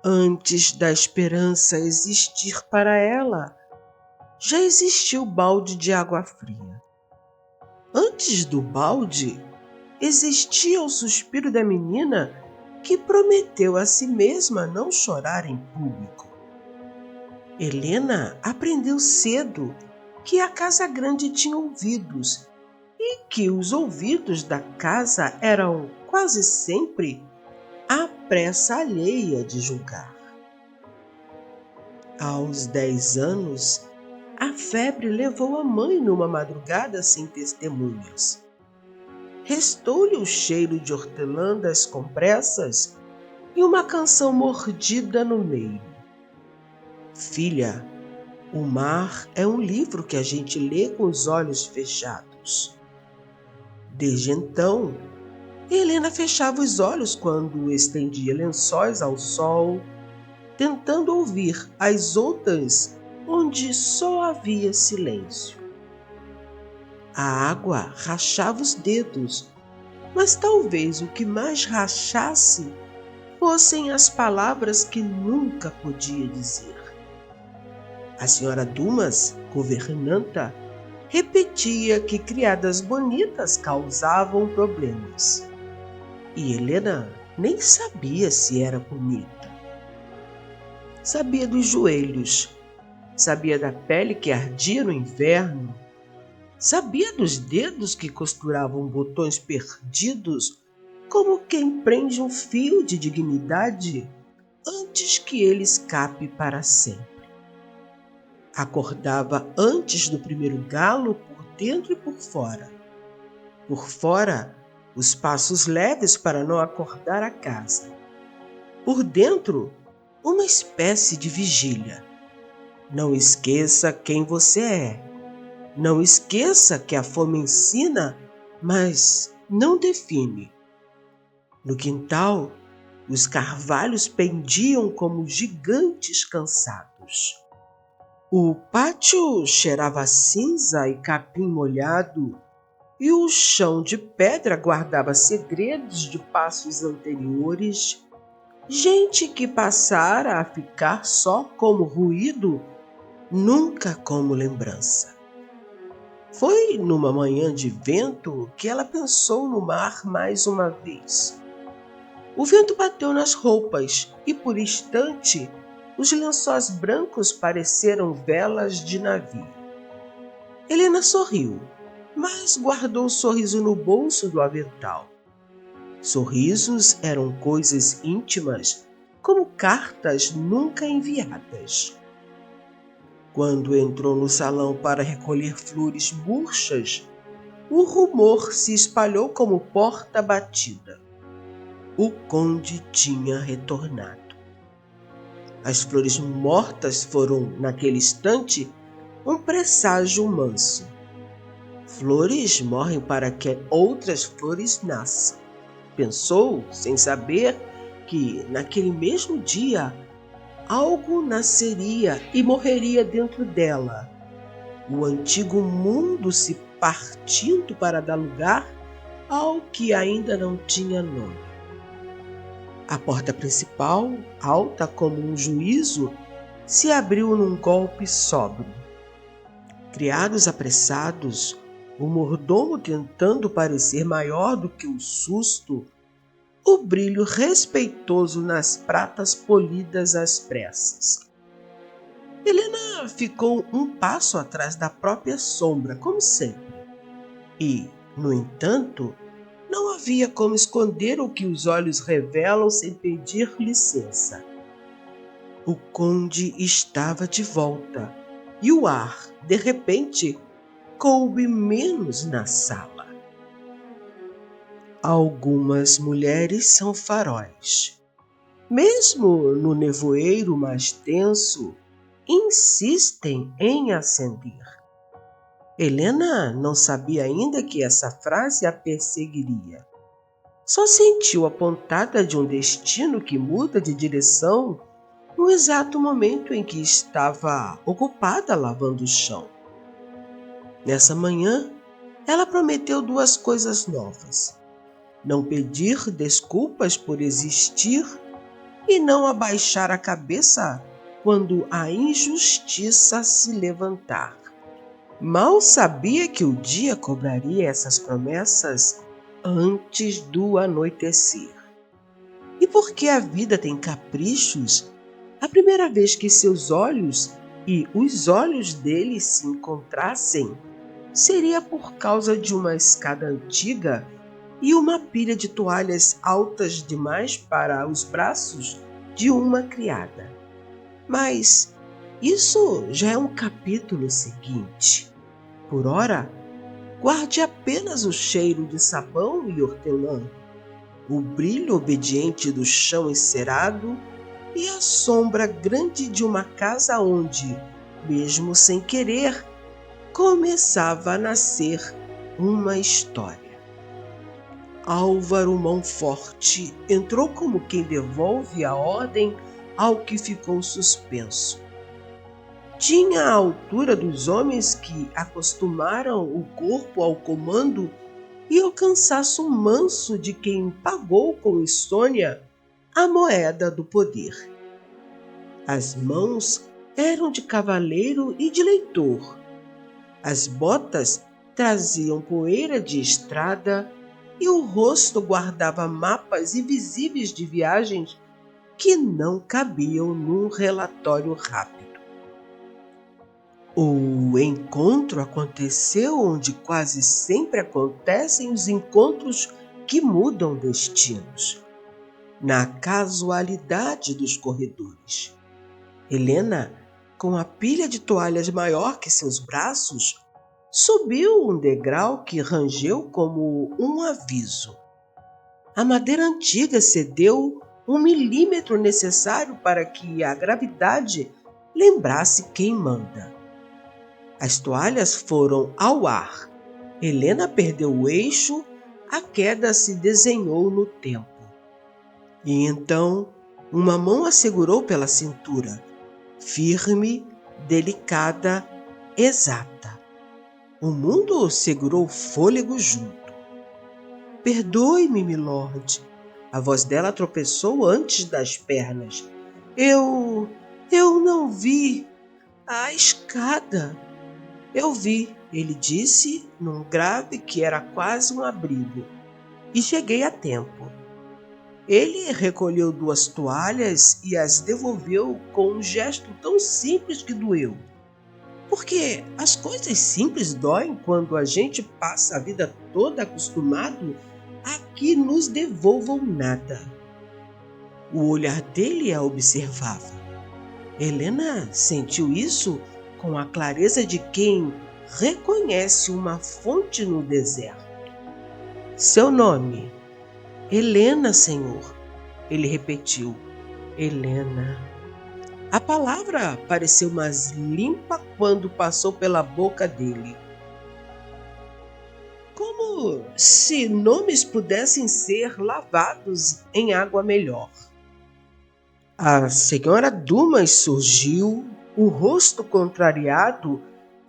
Antes da esperança existir para ela, já existia o balde de água fria. Antes do balde, existia o suspiro da menina que prometeu a si mesma não chorar em público. Helena aprendeu cedo que a casa grande tinha ouvidos e que os ouvidos da casa eram quase sempre a pressa alheia de julgar. Aos 10 anos, a febre levou a mãe numa madrugada sem testemunhas. Restou-lhe o cheiro de hortelã das compressas e uma canção mordida no meio. Filha, o mar é um livro que a gente lê com os olhos fechados. Desde então, Helena fechava os olhos quando estendia lençóis ao sol, tentando ouvir as ondas onde só havia silêncio. A água rachava os dedos, mas talvez o que mais rachasse fossem as palavras que nunca podia dizer. A senhora Dumas, governanta, repetia que criadas bonitas causavam problemas. E Helena nem sabia se era bonita. Sabia dos joelhos, sabia da pele que ardia no inverno, sabia dos dedos que costuravam botões perdidos, como quem prende um fio de dignidade antes que ele escape para sempre. Acordava antes do primeiro galo por dentro e por fora. Por fora, os passos leves para não acordar a casa. Por dentro, uma espécie de vigília. Não esqueça quem você é. Não esqueça que a fome ensina, mas não define. No quintal, os carvalhos pendiam como gigantes cansados. O pátio cheirava a cinza e capim molhado, e o chão de pedra guardava segredos de passos anteriores, gente que passara a ficar só como ruído, nunca como lembrança. Foi numa manhã de vento que ela pensou no mar mais uma vez. O vento bateu nas roupas e, por instante, os lençóis brancos pareceram velas de navio. Helena sorriu, mas guardou o sorriso no bolso do avental. Sorrisos eram coisas íntimas, como cartas nunca enviadas. Quando entrou no salão para recolher flores murchas, o rumor se espalhou como porta batida. O conde tinha retornado. As flores mortas foram, naquele instante, um presságio manso. Flores morrem para que outras flores nasçam. Pensou, sem saber, que naquele mesmo dia algo nasceria e morreria dentro dela. O antigo mundo se partindo para dar lugar ao que ainda não tinha nome. A porta principal, alta como um juízo, se abriu num golpe sóbrio. Criados apressados, o mordomo tentando parecer maior do que o susto, o brilho respeitoso nas pratas polidas às pressas. Helena ficou um passo atrás da própria sombra, como sempre. E, no entanto, não havia como esconder o que os olhos revelam sem pedir licença. O conde estava de volta e o ar, de repente, coube menos na sala. Algumas mulheres são faróis. Mesmo no nevoeiro mais denso, insistem em acender. Helena não sabia ainda que essa frase a perseguiria. Só sentiu a pontada de um destino que muda de direção no exato momento em que estava ocupada lavando o chão. Nessa manhã, ela prometeu 2 coisas novas: não pedir desculpas por existir e não abaixar a cabeça quando a injustiça se levantar. Mal sabia que o dia cobraria essas promessas antes do anoitecer. E porque a vida tem caprichos, a primeira vez que seus olhos e os olhos dele se encontrassem, seria por causa de uma escada antiga e uma pilha de toalhas altas demais para os braços de uma criada. Mas isso já é um capítulo seguinte. Por ora, guarde apenas o cheiro de sabão e hortelã, o brilho obediente do chão encerado e a sombra grande de uma casa onde, mesmo sem querer, começava a nascer uma história. Álvaro Mãoforte entrou como quem devolve a ordem ao que ficou suspenso. Tinha a altura dos homens que acostumaram o corpo ao comando e o cansaço manso de quem pagou com insônia a moeda do poder. As mãos eram de cavaleiro e de leitor. As botas traziam poeira de estrada e o rosto guardava mapas invisíveis de viagens que não cabiam num relatório rápido. O encontro aconteceu onde quase sempre acontecem os encontros que mudam destinos, na casualidade dos corredores. Helena, com a pilha de toalhas maior que seus braços, subiu um degrau que rangeu como um aviso. A madeira antiga cedeu 1 milímetro necessário para que a gravidade lembrasse quem manda. As toalhas foram ao ar. Helena perdeu o eixo, a queda se desenhou no tempo. E então, uma mão a segurou pela cintura, firme, delicada, exata. O mundo segurou o fôlego junto. Perdoe-me, milord. A voz dela tropeçou antes das pernas. Eu não vi a escada. Eu vi, ele disse, num grave que era quase um abrigo, e cheguei a tempo. Ele recolheu 2 toalhas e as devolveu com um gesto tão simples que doeu. Porque as coisas simples doem quando a gente passa a vida toda acostumado a que nos devolvam nada. O olhar dele a observava. Helena sentiu isso com a clareza de quem reconhece uma fonte no deserto. Seu nome? Helena, senhor. Ele repetiu. Helena. A palavra pareceu mais limpa quando passou pela boca dele. Como se nomes pudessem ser lavados em água melhor. A senhora Dumas surgiu, o rosto contrariado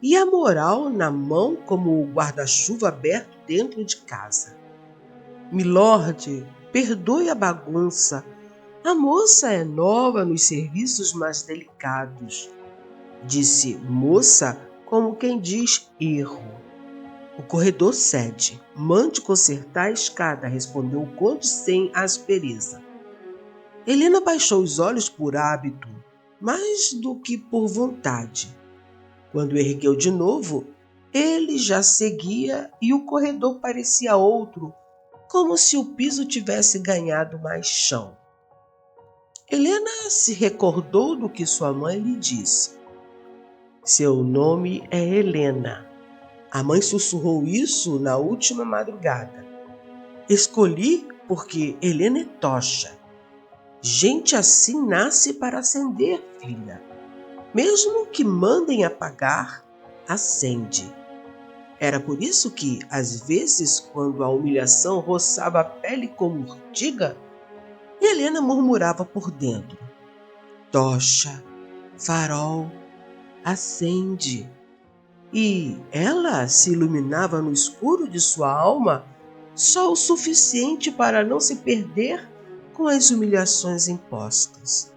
e a moral na mão como o guarda-chuva aberto dentro de casa. Milord, perdoe a bagunça. A moça é nova nos serviços mais delicados. Disse moça como quem diz erro. O corredor cede. Mande consertar a escada, respondeu o conde sem aspereza. Helena baixou os olhos por hábito, mais do que por vontade. Quando ergueu de novo, ele já seguia e o corredor parecia outro, como se o piso tivesse ganhado mais chão. Helena se recordou do que sua mãe lhe disse. Seu nome é Helena. A mãe sussurrou isso na última madrugada. Escolhi porque Helena é tocha. Gente assim nasce para acender, filha. Mesmo que mandem apagar, acende. Era por isso que, às vezes, quando a humilhação roçava a pele como urtiga, Helena murmurava por dentro. Tocha, farol, acende. E ela se iluminava no escuro de sua alma só o suficiente para não se perder com as humilhações impostas.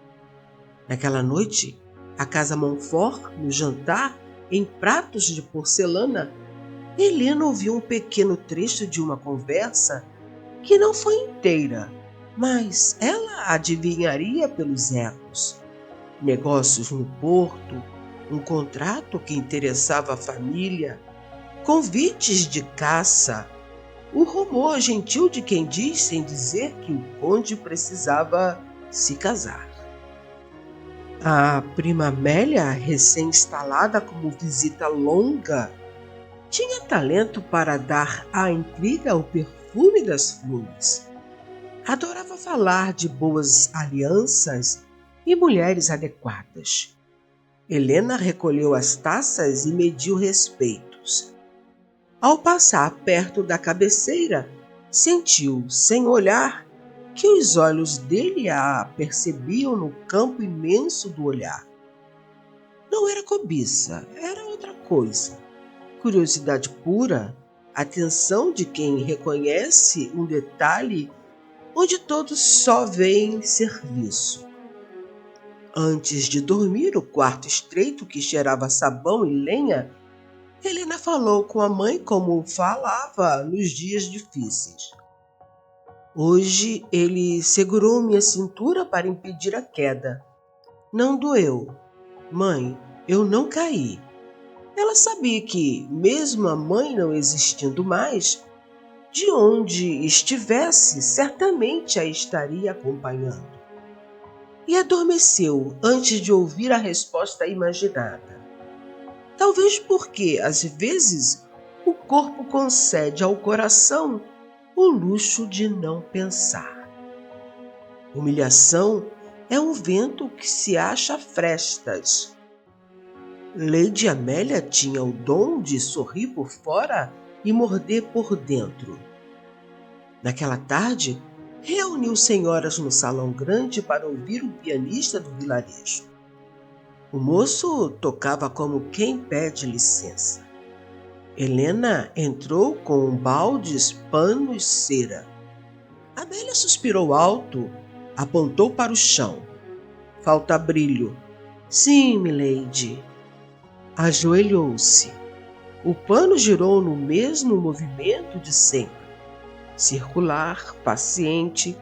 Naquela noite, a casa Montfort, no jantar, em pratos de porcelana, Helena ouviu um pequeno trecho de uma conversa que não foi inteira, mas ela adivinharia pelos ecos. Negócios no porto, um contrato que interessava a família, convites de caça, o rumor gentil de quem diz sem dizer que o conde precisava se casar. A prima Amélia, recém-instalada como visita longa, tinha talento para dar à intriga o perfume das flores. Adorava falar de boas alianças e mulheres adequadas. Helena recolheu as taças e mediu respeitos. Ao passar perto da cabeceira, sentiu, sem olhar, que os olhos dele a percebiam no campo imenso do olhar. Não era cobiça, era outra coisa. Curiosidade pura, atenção de quem reconhece um detalhe onde todos só veem serviço. Antes de dormir no quarto estreito que cheirava sabão e lenha, Helena falou com a mãe como falava nos dias difíceis. Hoje ele segurou minha cintura para impedir a queda. Não doeu. Mãe, eu não caí. Ela sabia que, mesmo a mãe não existindo mais, de onde estivesse, certamente a estaria acompanhando. E adormeceu antes de ouvir a resposta imaginada. Talvez porque, às vezes, o corpo concede ao coração o luxo de não pensar. Humilhação é um vento que se acha a frestas. Lady Amélia tinha o dom de sorrir por fora e morder por dentro. Naquela tarde, reuniu senhoras no salão grande para ouvir o pianista do vilarejo. O moço tocava como quem pede licença. Helena entrou com baldes, panos, cera. Amélia suspirou alto, apontou para o chão. Falta brilho. Sim, milady. Ajoelhou-se. O pano girou no mesmo movimento de sempre. Circular, paciente,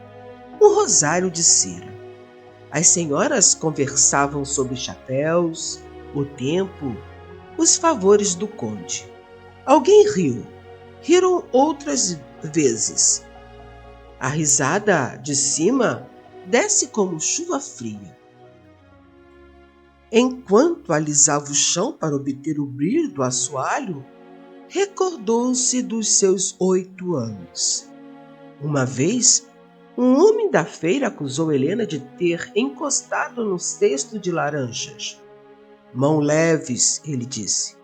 um rosário de cera. As senhoras conversavam sobre chapéus, o tempo, os favores do conde. Alguém riu. Riram outras vezes. A risada de cima desce como chuva fria. Enquanto alisava o chão para obter o brilho do assoalho, recordou-se dos seus 8 anos. Uma vez, um homem da feira acusou Helena de ter encostado no cesto de laranjas. Mão leves, ele disse.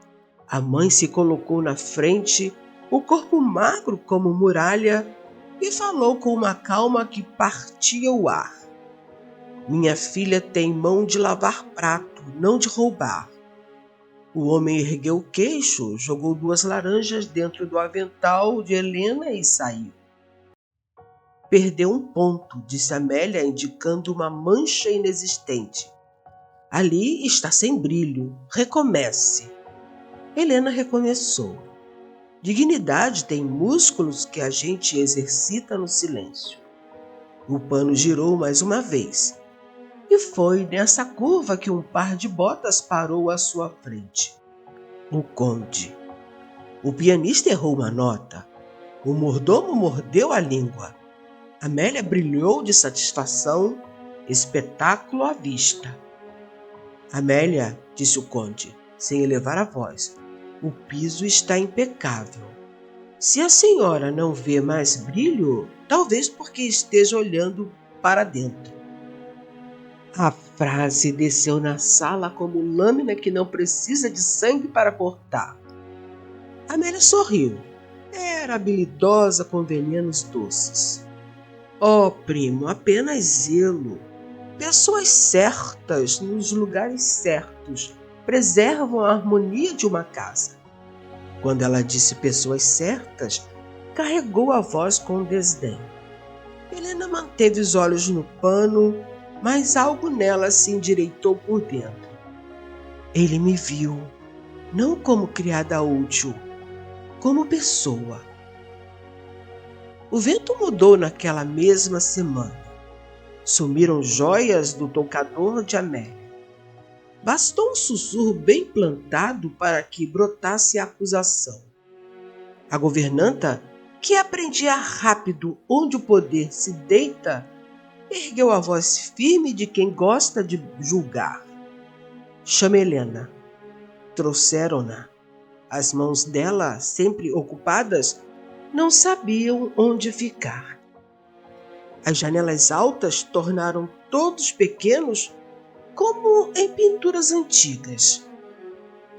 A mãe se colocou na frente, o corpo magro como muralha, e falou com uma calma que partia o ar. Minha filha tem mão de lavar prato, não de roubar. O homem ergueu o queixo, jogou 2 laranjas dentro do avental de Helena e saiu. Perdeu um ponto, disse Amélia, indicando uma mancha inexistente. Ali está sem brilho. Recomece. Helena recomeçou. Dignidade tem músculos que a gente exercita no silêncio. O pano girou mais uma vez. E foi nessa curva que um par de botas parou à sua frente. O conde. O pianista errou uma nota. O mordomo mordeu a língua. Amélia brilhou de satisfação, espetáculo à vista. Amélia, disse o conde, sem elevar a voz, o piso está impecável. Se a senhora não vê mais brilho, talvez porque esteja olhando para dentro. A frase desceu na sala como lâmina que não precisa de sangue para cortar. Amélia sorriu. Era habilidosa com venenos doces. Oh, primo, apenas zelo. Pessoas certas nos lugares certos preservam a harmonia de uma casa. Quando ela disse pessoas certas, carregou a voz com desdém. Helena manteve os olhos no pano, mas algo nela se endireitou por dentro. Ele me viu, não como criada útil, como pessoa. O vento mudou naquela mesma semana. Sumiram joias do toucador de Amélia. Bastou um sussurro bem plantado para que brotasse a acusação. A governanta, que aprendia rápido onde o poder se deita, ergueu a voz firme de quem gosta de julgar. Chama Helena. Trouxeram-na. As mãos dela, sempre ocupadas, não sabiam onde ficar. As janelas altas tornaram todos pequenos, como em pinturas antigas.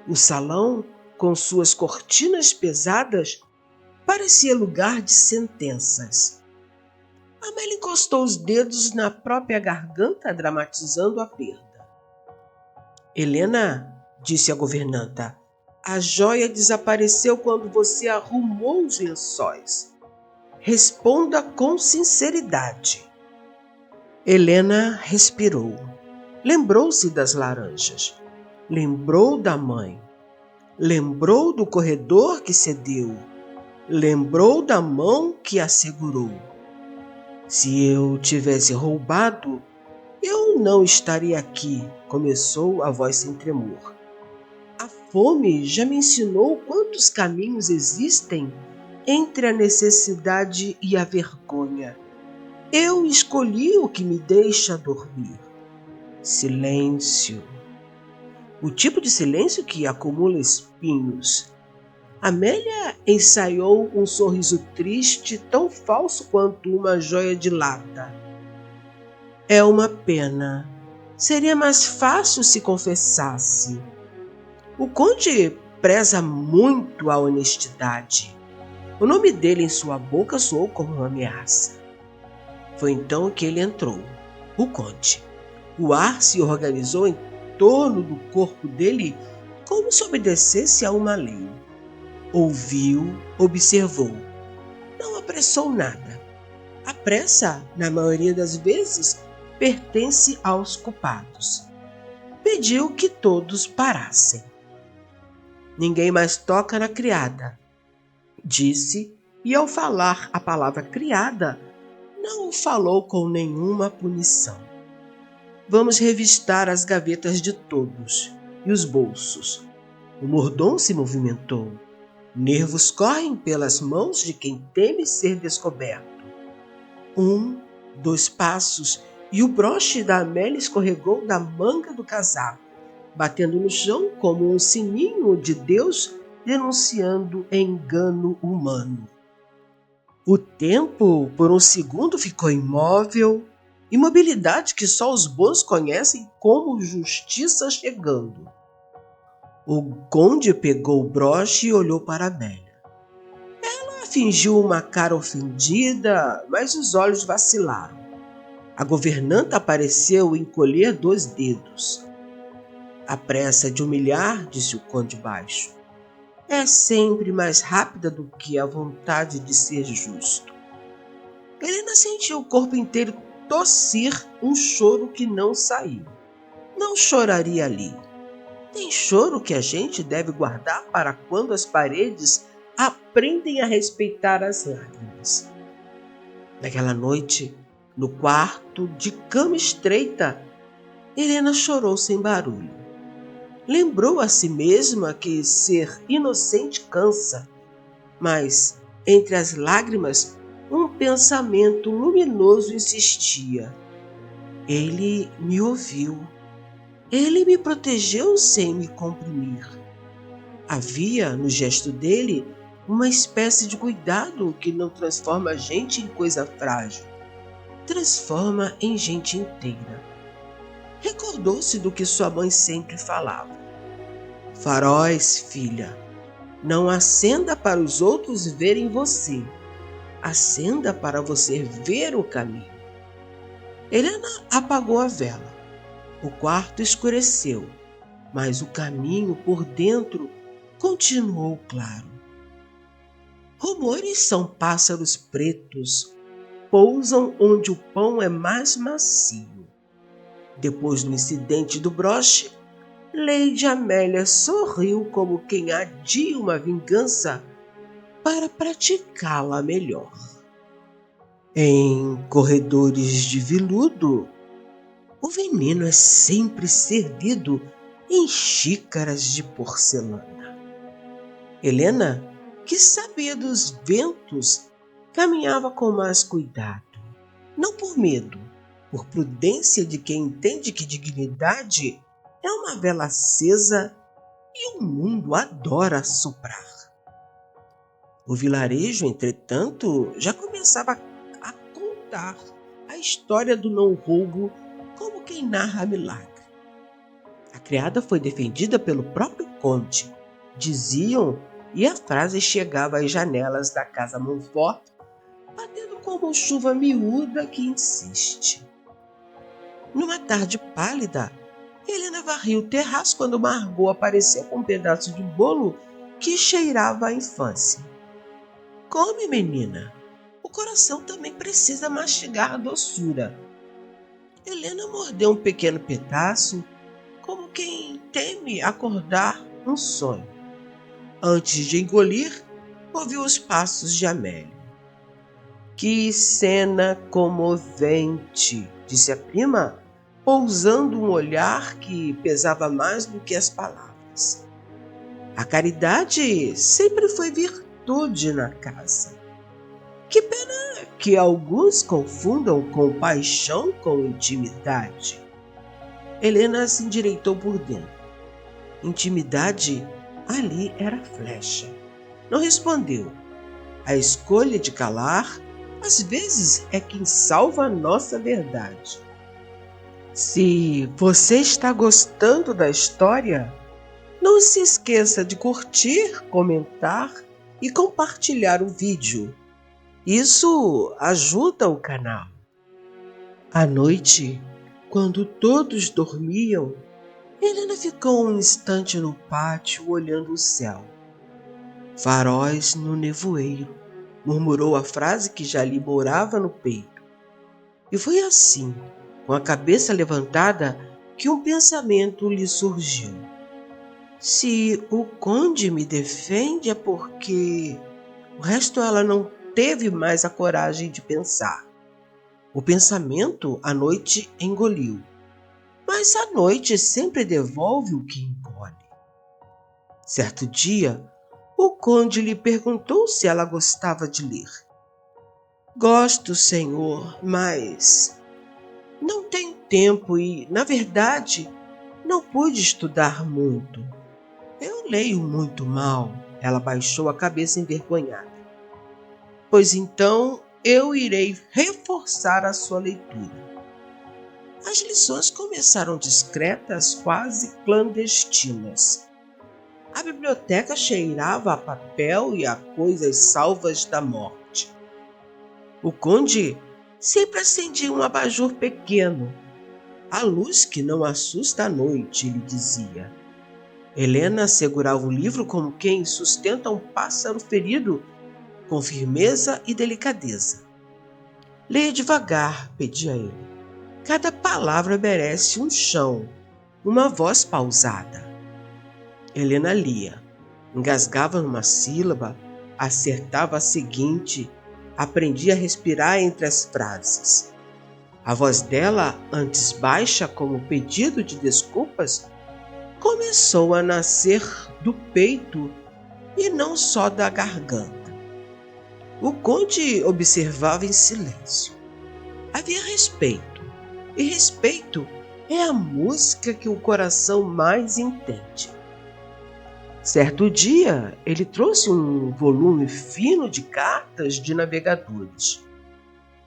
O salão, com suas cortinas pesadas, parecia lugar de sentenças. Amélia encostou os dedos na própria garganta, dramatizando a perda. Helena, disse a governanta, a joia desapareceu quando você arrumou os lençóis. Responda com sinceridade. Helena respirou. Lembrou-se das laranjas. Lembrou da mãe. Lembrou do corredor que cedeu. Lembrou da mão que a segurou. Se eu tivesse roubado, eu não estaria aqui, começou a voz sem tremor. A fome já me ensinou quantos caminhos existem entre a necessidade e a vergonha. Eu escolhi o que me deixa dormir. Silêncio. O tipo de silêncio que acumula espinhos. Amélia ensaiou um sorriso triste, tão falso quanto uma joia de lata. É uma pena. Seria mais fácil se confessasse. O conde preza muito a honestidade. O nome dele em sua boca soou como uma ameaça. Foi então que ele entrou, o conde. O ar se organizou em torno do corpo dele como se obedecesse a uma lei. Ouviu, observou. Não apressou nada. A pressa, na maioria das vezes, pertence aos culpados. Pediu que todos parassem. Ninguém mais toca na criada, disse, e ao falar a palavra criada, não falou com nenhuma punição. Vamos revistar as gavetas de todos e os bolsos. O mordomo se movimentou. Nervos correm pelas mãos de quem teme ser descoberto. 1, 2 passos e o broche da Amélia escorregou da manga do casaco, batendo no chão como um sininho de Deus denunciando engano humano. O tempo, por um segundo, ficou imóvel, imobilidade que só os bons conhecem como justiça chegando. O conde pegou o broche e olhou para Amélia. Ela fingiu uma cara ofendida, mas os olhos vacilaram. A governanta pareceu encolher 2 dedos. A pressa de humilhar, disse o conde baixo, é sempre mais rápida do que a vontade de ser justo. Helena sentiu o corpo inteiro tossir um choro que não saiu. Não choraria ali. Tem choro que a gente deve guardar para quando as paredes aprendem a respeitar as lágrimas. Naquela noite, no quarto de cama estreita, Helena chorou sem barulho. Lembrou a si mesma que ser inocente cansa, mas entre as lágrimas um pensamento luminoso insistia. Ele me ouviu. Ele me protegeu sem me comprimir. Havia no gesto dele uma espécie de cuidado que não transforma a gente em coisa frágil, transforma em gente inteira. Recordou-se do que sua mãe sempre falava. Faróis, filha, não acenda para os outros verem você. Acenda para você ver o caminho. Helena apagou a vela. O quarto escureceu, mas o caminho por dentro continuou claro. Rumores são pássaros pretos. pousam onde o pão é mais macio. Depois do incidente do broche, Lady Amélia sorriu como quem adia uma vingança para praticá-la melhor. Em corredores de veludo, o veneno é sempre servido em xícaras de porcelana. Helena, que sabia dos ventos, caminhava com mais cuidado, não por medo, por prudência de quem entende que dignidade é uma vela acesa e o mundo adora soprar. O vilarejo, entretanto, já começava a contar a história do não-roubo como quem narra milagre. A criada foi defendida pelo próprio conde, diziam, e a frase chegava às janelas da casa Montfort, batendo como chuva miúda que insiste. Numa tarde pálida, Helena varria o terraço quando Margot apareceu com um pedaço de bolo que cheirava à infância. Come, menina. O coração também precisa mastigar a doçura. Helena mordeu um pequeno pedaço, como quem teme acordar um sonho. Antes de engolir, ouviu os passos de Amélia. Que cena comovente, disse a prima, pousando um olhar que pesava mais do que as palavras. A caridade sempre foi virtude na casa. Que pena que alguns confundam compaixão com intimidade. Helena se endireitou por dentro. Intimidade ali era flecha. Não respondeu. A escolha de calar, às vezes, é quem salva a nossa verdade. Se você está gostando da história, não se esqueça de curtir, comentar e compartilhar o vídeo. Isso ajuda o canal. À noite, quando todos dormiam, Helena ficou um instante no pátio olhando o céu. Faróis no nevoeiro, murmurou a frase que já lhe morava no peito. E foi assim, com a cabeça levantada, que um pensamento lhe surgiu. Se o conde me defende é porque... O resto ela não teve mais a coragem de pensar. O pensamento a noite engoliu. Mas a noite sempre devolve o que engole. Certo dia, o conde lhe perguntou se ela gostava de ler. Gosto, senhor, mas não tenho tempo e, na verdade, não pude estudar muito. Eu leio muito mal. Ela baixou a cabeça envergonhada. Pois então eu irei reforçar a sua leitura. As lições começaram discretas, quase clandestinas. A biblioteca cheirava a papel e a coisas salvas da morte. O conde sempre acendia um abajur pequeno. A luz que não assusta à noite, ele dizia. Helena segurava o livro como quem sustenta um pássaro ferido, com firmeza e delicadeza. Leia devagar, pedia ele. Cada palavra merece um chão, uma voz pausada. Helena lia, engasgava numa sílaba, acertava a seguinte, aprendia a respirar entre as frases. A voz dela, antes baixa como pedido de desculpas, começou a nascer do peito e não só da garganta. O conde observava em silêncio. Havia respeito, e respeito é a música que o coração mais entende. Certo dia, ele trouxe um volume fino de cartas de navegadores.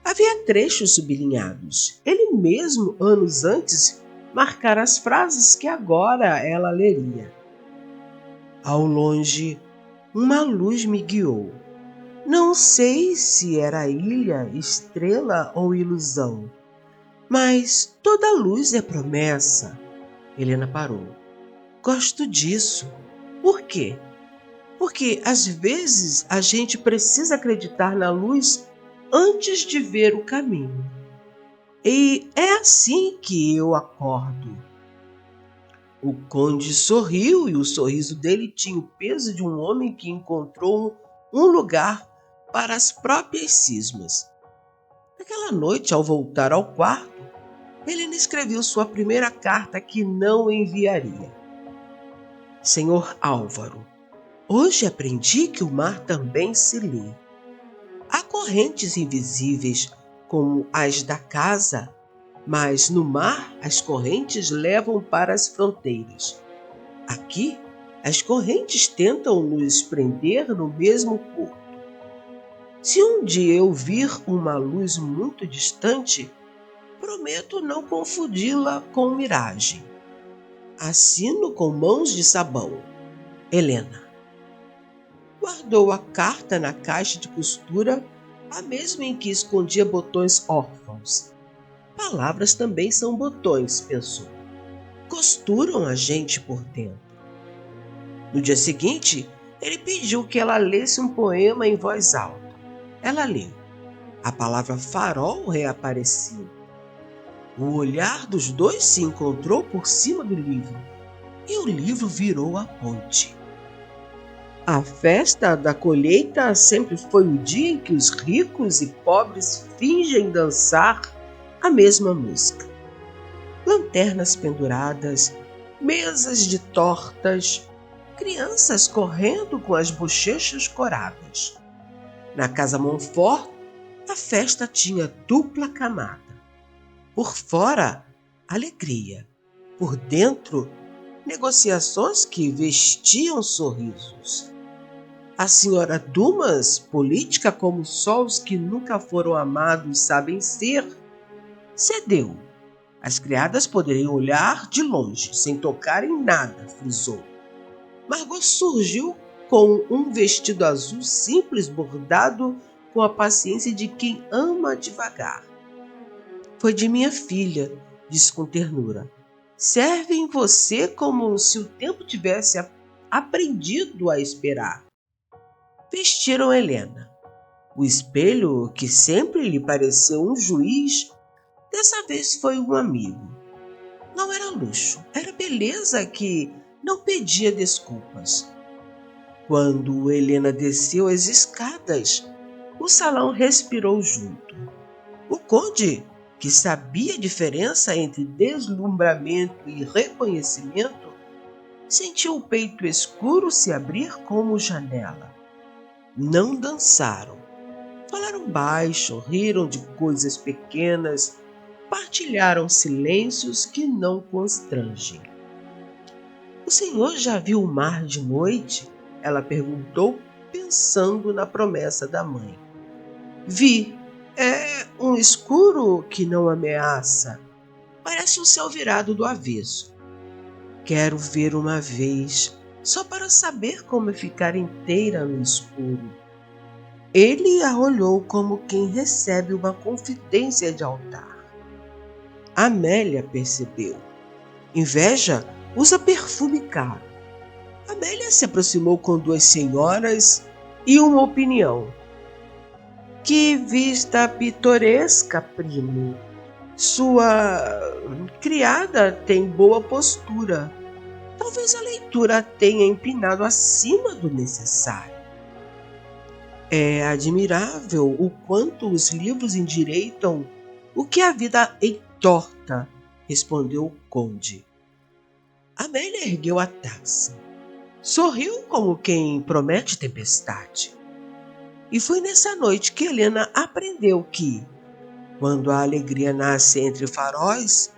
Havia trechos sublinhados. Ele mesmo, anos antes, marcara as frases que agora ela leria. Ao longe, uma luz me guiou. Não sei se era ilha, estrela ou ilusão, mas toda luz é promessa. Helena parou. Gosto disso. Por quê? Porque às vezes a gente precisa acreditar na luz antes de ver o caminho. E é assim que eu acordo. O conde sorriu e o sorriso dele tinha o peso de um homem que encontrou um lugar para as próprias cismas. Naquela noite, ao voltar ao quarto, Helena escreveu sua primeira carta que não enviaria. Senhor Álvaro, hoje aprendi que o mar também se lê. Há correntes invisíveis como as da casa, mas no mar as correntes levam para as fronteiras. Aqui, as correntes tentam nos prender no mesmo porto. Se um dia eu vir uma luz muito distante, prometo não confundi-la com miragem. Assino com mãos de sabão. Helena. Guardou a carta na caixa de costura, a mesma em que escondia botões órfãos. Palavras também são botões, pensou. Costuram a gente por dentro. No dia seguinte, ele pediu que ela lesse um poema em voz alta. Ela leu. A palavra farol reapareceu. O olhar dos dois se encontrou por cima do livro, e o livro virou a ponte. A festa da colheita sempre foi o dia em que os ricos e pobres fingem dançar a mesma música. Lanternas penduradas, mesas de tortas, crianças correndo com as bochechas coradas. Na casa Montfort, a festa tinha dupla camada. Por fora, alegria. Por dentro, negociações que vestiam sorrisos. A senhora Dumas, política como só os que nunca foram amados sabem ser, cedeu. As criadas poderiam olhar de longe, sem tocar em nada, frisou. Margot surgiu com um vestido azul simples bordado com a paciência de quem ama devagar. Foi de minha filha, disse com ternura. Serve em você como se o tempo tivesse aprendido a esperar. Vestiram Helena. O espelho, que sempre lhe pareceu um juiz, dessa vez foi um amigo. Não era luxo, era beleza que não pedia desculpas. Quando Helena desceu as escadas, o salão respirou junto. O conde, que sabia a diferença entre deslumbramento e reconhecimento, sentiu o peito escuro se abrir como janela. Não dançaram. Falaram baixo, riram de coisas pequenas, partilharam silêncios que não constrangem. O senhor já viu o mar de noite? Ela perguntou, pensando na promessa da mãe. Vi. É um escuro que não ameaça. Parece um céu virado do avesso. Quero ver uma vez, só para saber como é ficar inteira no escuro. Ele a olhou como quem recebe uma confidência de altar. Amélia percebeu. Inveja usa perfume caro. Amélia se aproximou com duas senhoras e uma opinião. Que vista pitoresca, primo. Sua criada tem boa postura. Talvez a leitura tenha empinado acima do necessário. É admirável o quanto os livros endireitam o que a vida entorta, respondeu o conde. Amélia ergueu a taça. Sorriu como quem promete tempestade. E foi nessa noite que Helena aprendeu que, quando a alegria nasce entre faróis,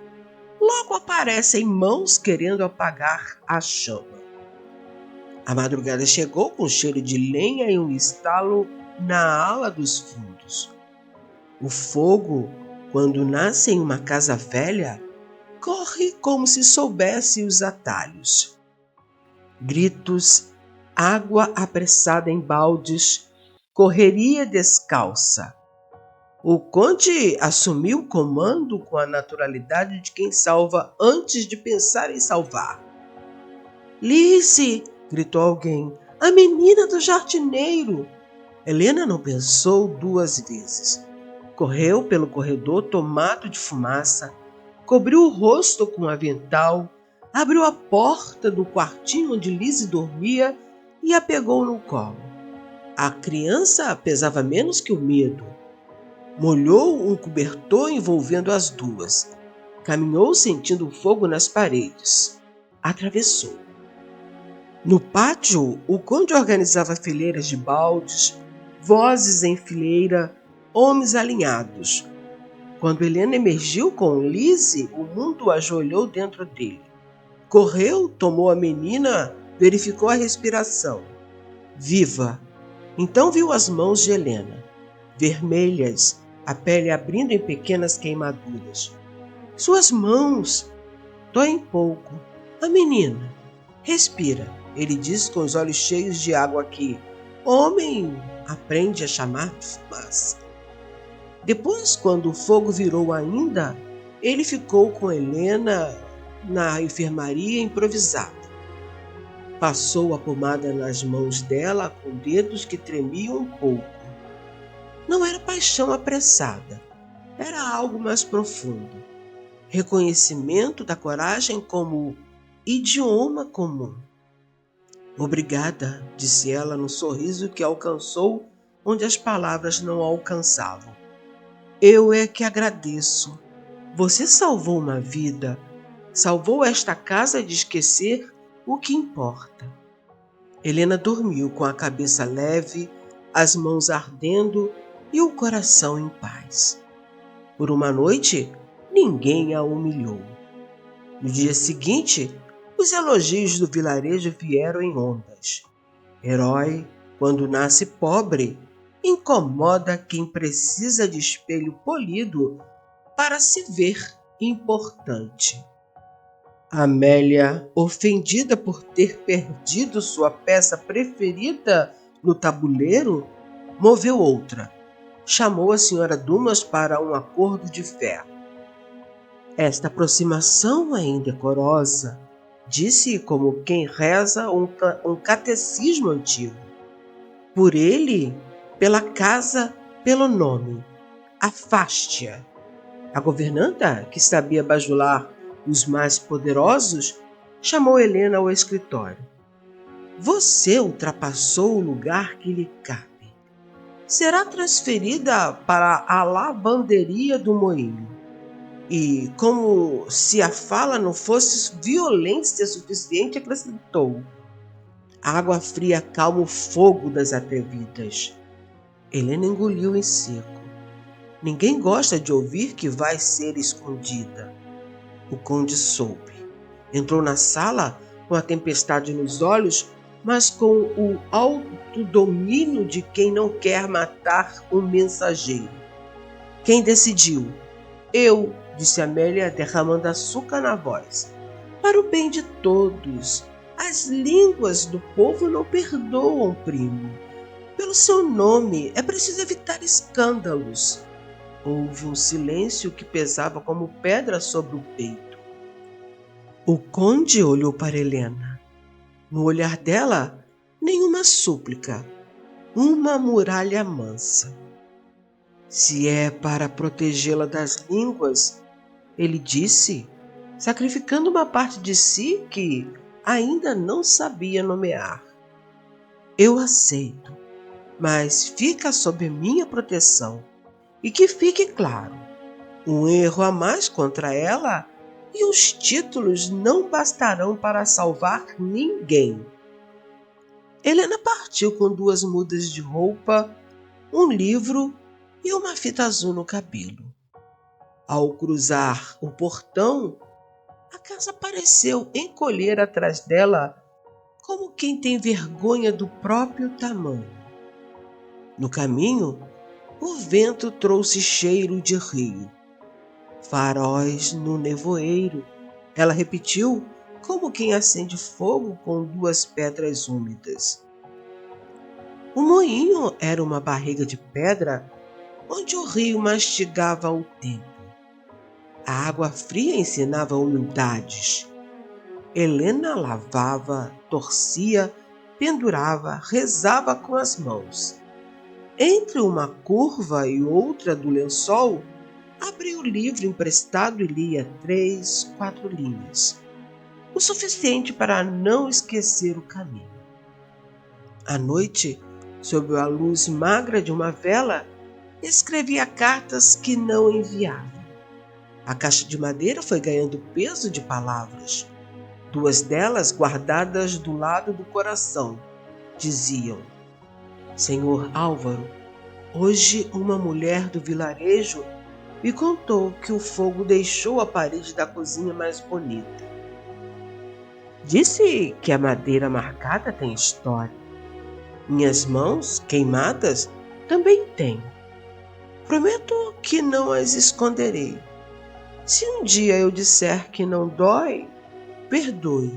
logo aparecem mãos querendo apagar a chama. A madrugada chegou com cheiro de lenha e um estalo na ala dos fundos. O fogo, quando nasce em uma casa velha, corre como se soubesse os atalhos. Gritos, água apressada em baldes, correria descalça. O conde assumiu o comando com a naturalidade de quem salva antes de pensar em salvar. Lise, gritou alguém, a menina do jardineiro. Helena não pensou duas vezes. Correu pelo corredor tomado de fumaça, cobriu o rosto com um avental, abriu a porta do quartinho onde Lizzie dormia e a pegou no colo. A criança pesava menos que o medo. Molhou um cobertor envolvendo as duas. Caminhou sentindo o fogo nas paredes. Atravessou. No pátio, o conde organizava fileiras de baldes, vozes em fileira, homens alinhados. Quando Helena emergiu com Lizzie, o mundo ajoelhou dentro dele. Correu, tomou a menina, verificou a respiração. Viva! Então viu as mãos de Helena, vermelhas, a pele abrindo em pequenas queimaduras. Suas mãos doem pouco. A menina, respira, ele disse com os olhos cheios de água que homem aprende a chamar de fumaça. Depois, quando o fogo virou ainda, ele ficou com Helena na enfermaria improvisada. Passou a pomada nas mãos dela com dedos que tremiam um pouco. Não era paixão apressada, era algo mais profundo. Reconhecimento da coragem como idioma comum. Obrigada, disse ela num sorriso que alcançou onde as palavras não alcançavam. Eu é que agradeço. Você salvou uma vida, salvou esta casa de esquecer o que importa. Helena dormiu com a cabeça leve, as mãos ardendo e o coração em paz. Por uma noite, ninguém a humilhou. No dia seguinte, os elogios do vilarejo vieram em ondas. Herói, quando nasce pobre, incomoda quem precisa de espelho polido para se ver importante. Amélia, ofendida por ter perdido sua peça preferida no tabuleiro, moveu outra. Chamou a senhora Dumas para um acordo de fé. Esta aproximação é indecorosa, disse como quem reza um catecismo antigo. Por ele, pela casa, pelo nome. Afaste-a. A governanta, que sabia bajular os mais poderosos, chamou Helena ao escritório. Você ultrapassou o lugar que lhe cabe. Será transferida para a lavanderia do moinho. E, como se a fala não fosse violência suficiente, acrescentou. A água fria acalma o fogo das atrevidas. Helena engoliu em seco. Ninguém gosta de ouvir que vai ser escondida. O conde soube. Entrou na sala com a tempestade nos olhos, mas com o autodomínio de quem não quer matar um mensageiro. Quem decidiu? Eu, disse Amélia, derramando açúcar na voz. Para o bem de todos. As línguas do povo não perdoam, primo. Pelo seu nome, é preciso evitar escândalos. Houve um silêncio que pesava como pedra sobre o peito. O conde olhou para Helena. No olhar dela, nenhuma súplica, uma muralha mansa. Se é para protegê-la das línguas, ele disse, sacrificando uma parte de si que ainda não sabia nomear. Eu aceito, mas fica sob minha proteção. E que fique claro, um erro a mais contra ela e os títulos não bastarão para salvar ninguém. Helena partiu com 2 mudas de roupa, um livro e uma fita azul no cabelo. Ao cruzar o portão, a casa pareceu encolher atrás dela como quem tem vergonha do próprio tamanho. No caminho, o vento trouxe cheiro de rio. Faróis no nevoeiro, ela repetiu como quem acende fogo com 2 pedras úmidas. O moinho era uma barriga de pedra onde o rio mastigava o tempo. A água fria ensinava umidades. Helena lavava, torcia, pendurava, rezava com as mãos. Entre uma curva e outra do lençol, abri o livro emprestado e lia 3, 4 linhas, o suficiente para não esquecer o caminho. À noite, sob a luz magra de uma vela, escrevia cartas que não enviava. A caixa de madeira foi ganhando peso de palavras. 2 delas, guardadas do lado do coração, diziam: Senhor Álvaro, hoje uma mulher do vilarejo me contou que o fogo deixou a parede da cozinha mais bonita. Disse que a madeira marcada tem história. Minhas mãos, queimadas, também têm. Prometo que não as esconderei. Se um dia eu disser que não dói, perdoe.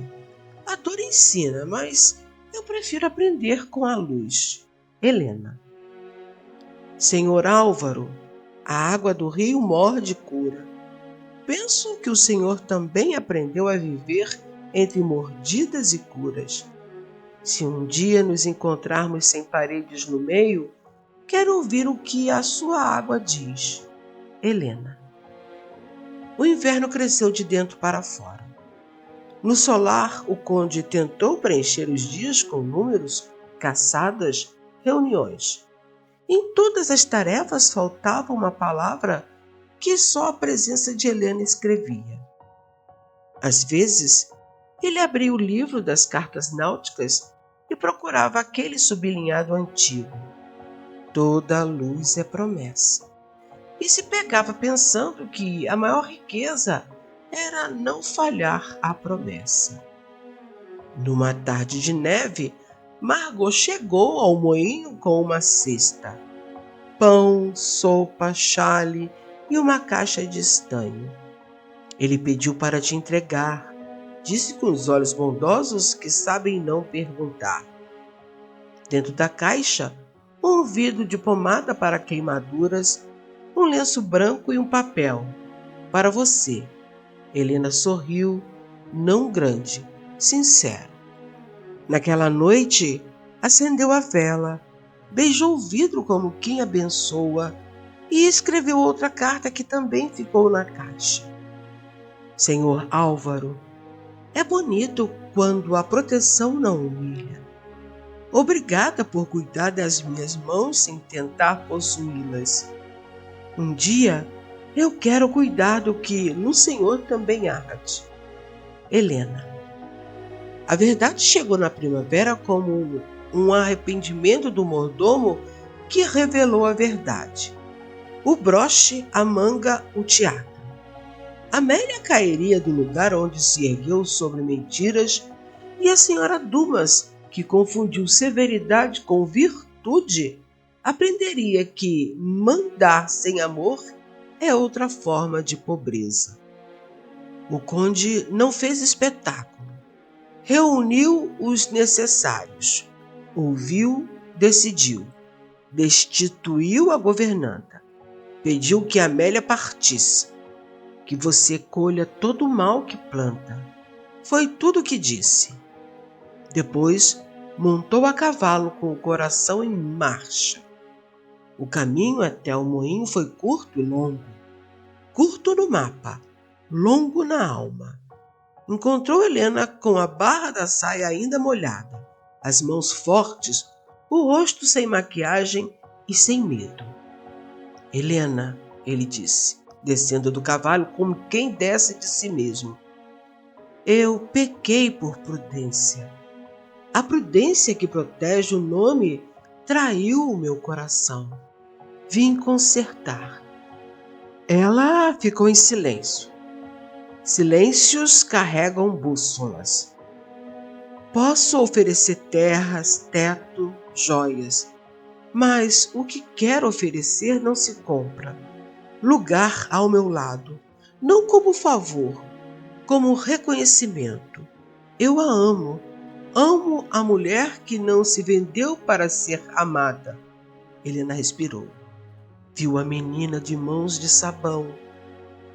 A dor ensina, mas eu prefiro aprender com a luz. Helena. Senhor Álvaro, a água do rio morde e cura. Penso que o senhor também aprendeu a viver entre mordidas e curas. Se um dia nos encontrarmos sem paredes no meio, quero ouvir o que a sua água diz. Helena. O inverno cresceu de dentro para fora. No solar, o conde tentou preencher os dias com números, caçadas, reuniões. Em todas as tarefas faltava uma palavra que só a presença de Helena escrevia. Às vezes, ele abria o livro das cartas náuticas e procurava aquele sublinhado antigo. Toda luz é promessa. E se pegava pensando que a maior riqueza era não falhar à promessa. Numa tarde de neve, Margot chegou ao moinho com uma cesta. Pão, sopa, chale e uma caixa de estanho. Ele pediu para te entregar. Disse com os olhos bondosos que sabem não perguntar. Dentro da caixa, um vidro de pomada para queimaduras, um lenço branco e um papel. Para você. Helena sorriu, não grande, sincero. Naquela noite, acendeu a vela, beijou o vidro como quem abençoa e escreveu outra carta que também ficou na caixa. Senhor Álvaro, é bonito quando a proteção não humilha. Obrigada por cuidar das minhas mãos sem tentar possuí-las. Um dia eu quero cuidar do que no Senhor também arde. Helena. A verdade chegou na primavera como um arrependimento do mordomo que revelou a verdade. O broche, a manga, o teatro. Amélia cairia do lugar onde se ergueu sobre mentiras e a senhora Dumas, que confundiu severidade com virtude, aprenderia que mandar sem amor é outra forma de pobreza. O conde não fez espetáculo. Reuniu os necessários, ouviu, decidiu, destituiu a governanta, pediu que Amélia partisse, que você colha todo o mal que planta. Foi tudo o que disse. Depois montou a cavalo com o coração em marcha. O caminho até o moinho foi curto e longo. Curto no mapa, longo na alma. Encontrou Helena com a barra da saia ainda molhada, as mãos fortes, o rosto sem maquiagem e sem medo. Helena, ele disse, descendo do cavalo como quem desce de si mesmo. Eu pequei por prudência. A prudência que protege o nome traiu o meu coração. Vim consertar. Ela ficou em silêncio. Silêncios carregam bússolas. Posso oferecer terras, teto, joias, mas o que quero oferecer não se compra. Lugar ao meu lado, não como favor, como reconhecimento. Eu a amo. Amo a mulher que não se vendeu para ser amada. Helena respirou. Viu a menina de mãos de sabão,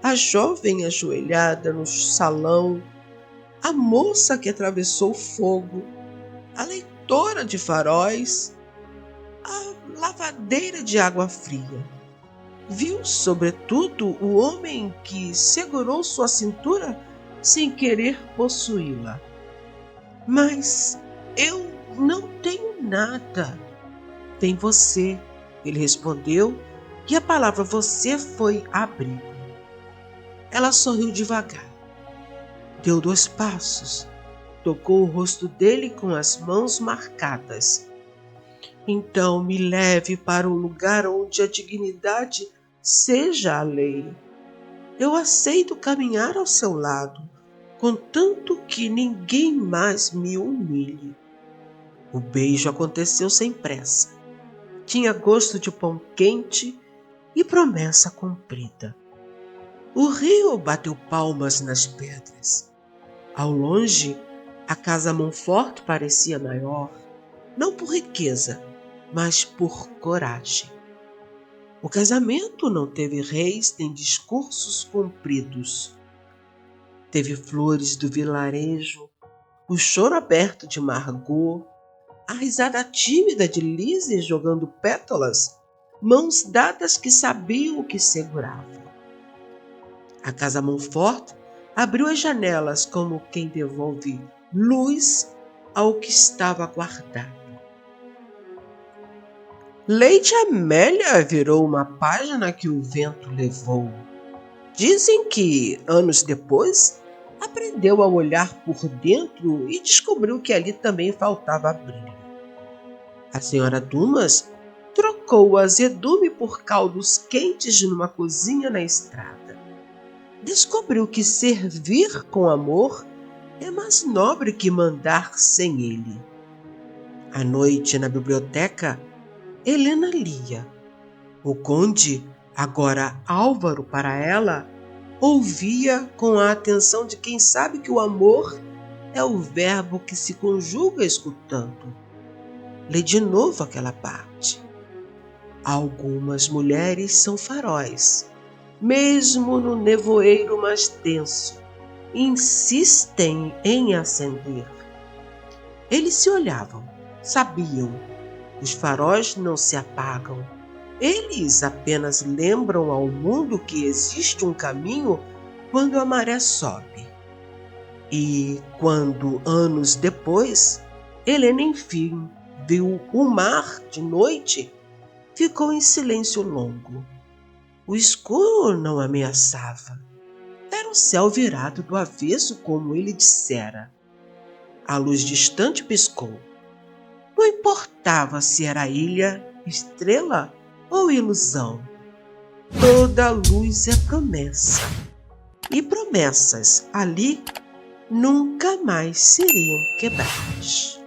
a jovem ajoelhada no salão, a moça que atravessou o fogo, a leitora de faróis, a lavadeira de água fria. Viu, sobretudo, o homem que segurou sua cintura sem querer possuí-la. Mas eu não tenho nada. Tem você, ele respondeu, e a palavra você foi abrigo. Ela sorriu devagar, deu 2 passos, tocou o rosto dele com as mãos marcadas. Então me leve para um lugar onde a dignidade seja a lei. Eu aceito caminhar ao seu lado, contanto que ninguém mais me humilhe. O beijo aconteceu sem pressa. Tinha gosto de pão quente e promessa cumprida. O rio bateu palmas nas pedras. Ao longe, a casa Montfort parecia maior, não por riqueza, mas por coragem. O casamento não teve reis nem discursos compridos. Teve flores do vilarejo, o choro aberto de Margot, a risada tímida de Lise jogando pétalas, mãos dadas que sabiam o que seguravam. A casa Montfort abriu as janelas como quem devolve luz ao que estava guardado. Lady Amélia virou uma página que o vento levou. Dizem que, anos depois, aprendeu a olhar por dentro e descobriu que ali também faltava brilho. A senhora Dumas trocou o azedume por caldos quentes numa cozinha na estrada. Descobriu que servir com amor é mais nobre que mandar sem ele. À noite, na biblioteca, Helena lia. O conde, agora Álvaro para ela, ouvia com a atenção de quem sabe que o amor é o verbo que se conjuga escutando. Lê de novo aquela parte. Algumas mulheres são faróis, mesmo no nevoeiro mais denso, insistem em acender. Eles se olhavam, sabiam. Os faróis não se apagam. Eles apenas lembram ao mundo que existe um caminho quando a maré sobe. E quando, anos depois, Helena enfim viu o mar de noite, ficou em silêncio longo. O escuro não ameaçava. Era o céu virado do avesso, como ele dissera. A luz distante piscou. Não importava se era ilha, estrela ou ilusão. Toda luz é promessa. E promessas ali nunca mais seriam quebradas.